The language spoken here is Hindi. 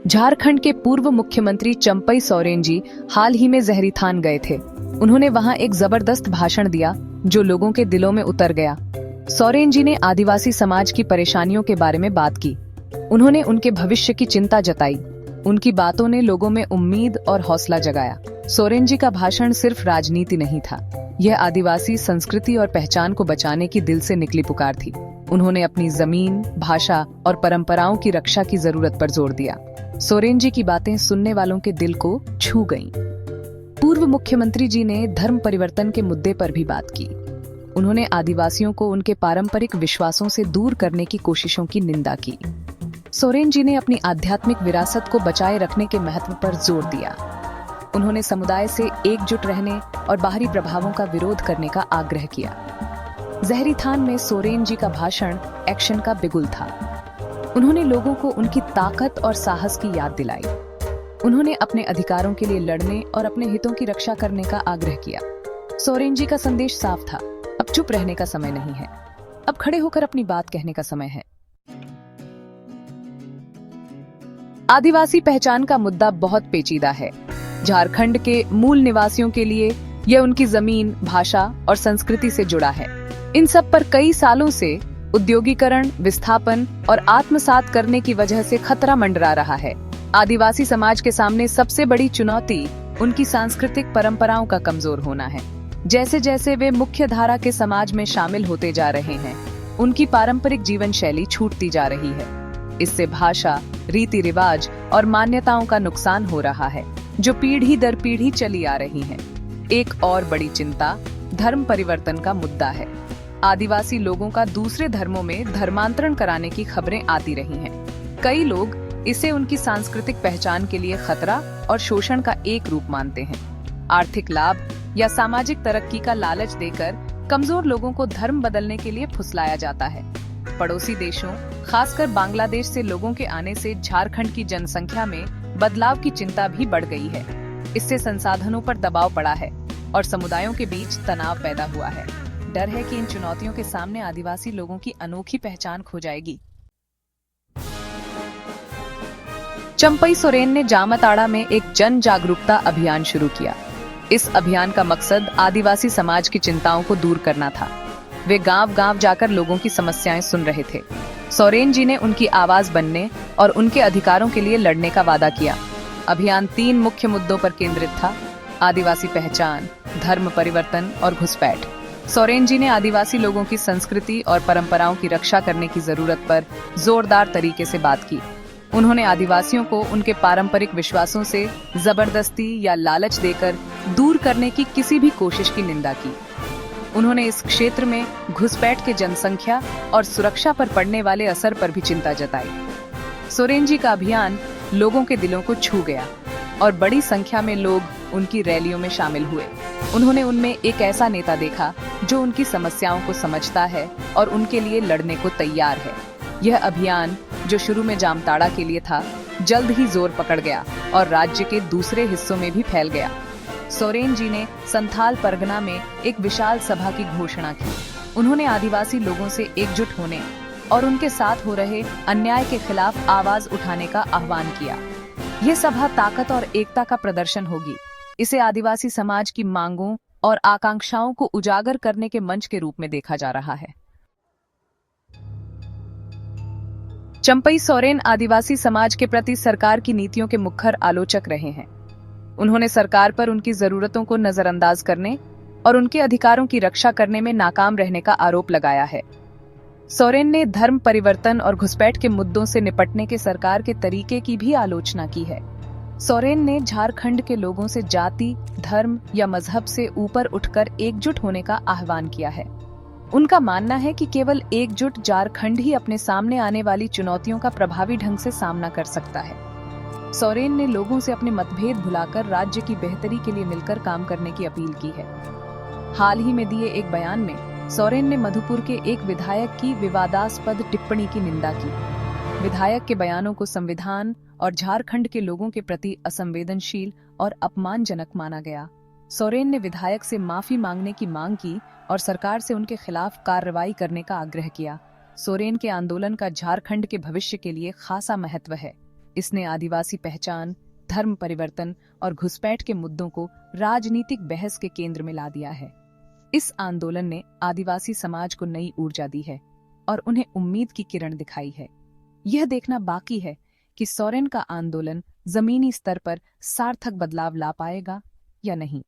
झारखंड के पूर्व मुख्यमंत्री चंपई सोरेन जी हाल ही में जहरीथान गए थे। उन्होंने वहां एक जबरदस्त भाषण दिया जो लोगों के दिलों में उतर गया। सोरेन जी ने आदिवासी समाज की परेशानियों के बारे में बात की। उन्होंने उनके भविष्य की चिंता जताई। उनकी बातों ने लोगों में उम्मीद और हौसला जगाया। सोरेन जी का भाषण सिर्फ राजनीति नहीं था, यह आदिवासी संस्कृति और पहचान को बचाने की दिल से निकली पुकार थी। उन्होंने अपनी जमीन, भाषा और परंपराओं की रक्षा की जरूरत पर जोर दिया। सोरेन जी की बातें सुनने वालों के दिल को छू गईं। पूर्व मुख्यमंत्री जी ने धर्म परिवर्तन के मुद्दे पर भी बात की। उन्होंने आदिवासियों को उनके पारंपरिक विश्वासों से दूर करने की कोशिशों की निंदा की। सोरेन जी ने अपनी आध्यात्मिक विरासत को बचाए रखने के महत्व पर जोर दिया। उन्होंने समुदाय से एकजुट रहने और बाहरी प्रभावों का विरोध करने का आग्रह किया। जहरीथान में सोरेन जी का भाषण एक्शन का बिगुल था। उन्होंने लोगों को उनकी ताकत और साहस की याद दिलाई। उन्होंने अपने अधिकारों के लिए लड़ने और अपने हितों की रक्षा करने का आग्रह किया। सोरेन जी का संदेश साफ था, अब चुप रहने का समय नहीं है, अब खड़े होकर अपनी बात कहने का समय है। आदिवासी पहचान का मुद्दा बहुत पेचीदा है। झारखंड के मूल निवासियों के लिए यह उनकी जमीन, भाषा और संस्कृति से जुड़ा है। इन सब पर कई सालों से उद्योगीकरण, विस्थापन और आत्मसात करने की वजह से खतरा मंडरा रहा है। आदिवासी समाज के सामने सबसे बड़ी चुनौती उनकी सांस्कृतिक परंपराओं का कमजोर होना है। जैसे जैसे वे मुख्य धारा के समाज में शामिल होते जा रहे हैं, उनकी पारंपरिक जीवन शैली छूटती जा रही है। इससे भाषा, रीति रिवाज और मान्यताओं का नुकसान हो रहा है, जो पीढ़ी दर पीढ़ी चली आ रही है। एक और बड़ी चिंता धर्म परिवर्तन का मुद्दा है। आदिवासी लोगों का दूसरे धर्मों में धर्मांतरण कराने की खबरें आती रही हैं। कई लोग इसे उनकी सांस्कृतिक पहचान के लिए खतरा और शोषण का एक रूप मानते हैं। आर्थिक लाभ या सामाजिक तरक्की का लालच देकर कमजोर लोगों को धर्म बदलने के लिए फुसलाया जाता है। पड़ोसी देशों, खासकर बांग्लादेश से लोगों के आने से झारखंड की जनसंख्या में बदलाव की चिंता भी बढ़ गई है। इससे संसाधनों पर दबाव पड़ा है और समुदायों के बीच तनाव पैदा हुआ है। डर है कि इन चुनौतियों के सामने आदिवासी लोगों की अनोखी पहचान खो जाएगी। चंपई सोरेन ने जामताड़ा में एक जन जागरूकता अभियान शुरू किया। इस अभियान का मकसद आदिवासी समाज की चिंताओं को दूर करना था। वे गांव-गांव जाकर लोगों की समस्याएं सुन रहे थे। सोरेन जी ने उनकी आवाज बनने और उनके अधिकारों के लिए लड़ने का वादा किया। अभियान 3 मुख्य मुद्दों पर केंद्रित था: आदिवासी पहचान, धर्म परिवर्तन और घुसपैठ। सोरेन जी ने आदिवासी लोगों की संस्कृति और परंपराओं की रक्षा करने की जरूरत पर जोरदार तरीके से बात की। उन्होंने आदिवासियों को उनके पारंपरिक विश्वासों से जबरदस्ती या लालच देकर दूर करने की किसी भी कोशिश की निंदा की। उन्होंने इस क्षेत्र में घुसपैठ के जनसंख्या और सुरक्षा पर पड़ने वाले असर पर भी चिंता जताई। सोरेन जी का अभियान लोगों के दिलों को छू गया और बड़ी संख्या में लोग उनकी रैलियों में शामिल हुए। उन्होंने उनमें एक ऐसा नेता देखा जो उनकी समस्याओं को समझता है और उनके लिए लड़ने को तैयार है। यह अभियान, जो शुरू में जामताड़ा के लिए था, जल्द ही जोर पकड़ गया और राज्य के दूसरे हिस्सों में भी फैल गया। सोरेन जी ने संथाल परगना में एक विशाल सभा की घोषणा की। उन्होंने आदिवासी लोगों से एकजुट होने और उनके साथ हो रहे अन्याय के खिलाफ आवाज उठाने का आह्वान किया। यह सभा ताकत और एकता का प्रदर्शन होगी। इसे आदिवासी समाज की मांगों और आकांक्षाओं को उजागर करने के मंच के रूप में देखा जा रहा है। चंपई सोरेन आदिवासी समाज के प्रति सरकार की नीतियों के मुखर आलोचक रहे हैं। उन्होंने सरकार पर उनकी जरूरतों को नजरअंदाज करने और उनके अधिकारों की रक्षा करने में नाकाम रहने का आरोप लगाया है। सोरेन ने धर्म परिवर्तन और घुसपैठ के मुद्दों से निपटने के सरकार के तरीके की भी आलोचना की है। सोरेन ने झारखंड के लोगों से जाति, धर्म या मजहब से ऊपर उठकर एकजुट होने का आह्वान किया है। उनका मानना है कि केवल एकजुट झारखंड ही अपने सामने आने वाली चुनौतियों का प्रभावी ढंग से सामना कर सकता है। सोरेन ने लोगों से अपने मतभेद भुलाकर राज्य की बेहतरी के लिए मिलकर काम करने की अपील की है। हाल ही में दिए एक बयान में सोरेन ने मधुपुर के एक विधायक की विवादास्पद टिप्पणी की निंदा की। विधायक के बयानों को संविधान और झारखंड के लोगों के प्रति असंवेदनशील और अपमानजनक माना गया। सोरेन ने विधायक से माफी मांगने की मांग की और सरकार से उनके खिलाफ कार्रवाई करने का आग्रह किया। सोरेन के आंदोलन का झारखंड के भविष्य के लिए खासा महत्व है। इसने आदिवासी पहचान, धर्म परिवर्तन और घुसपैठ के मुद्दों को राजनीतिक बहस के केंद्र में ला दिया है। इस आंदोलन ने आदिवासी समाज को नई ऊर्जा दी है और उन्हें उम्मीद की किरण दिखाई है। यह देखना बाकी है कि सोरेन का आंदोलन जमीनी स्तर पर सार्थक बदलाव ला पाएगा या नहीं।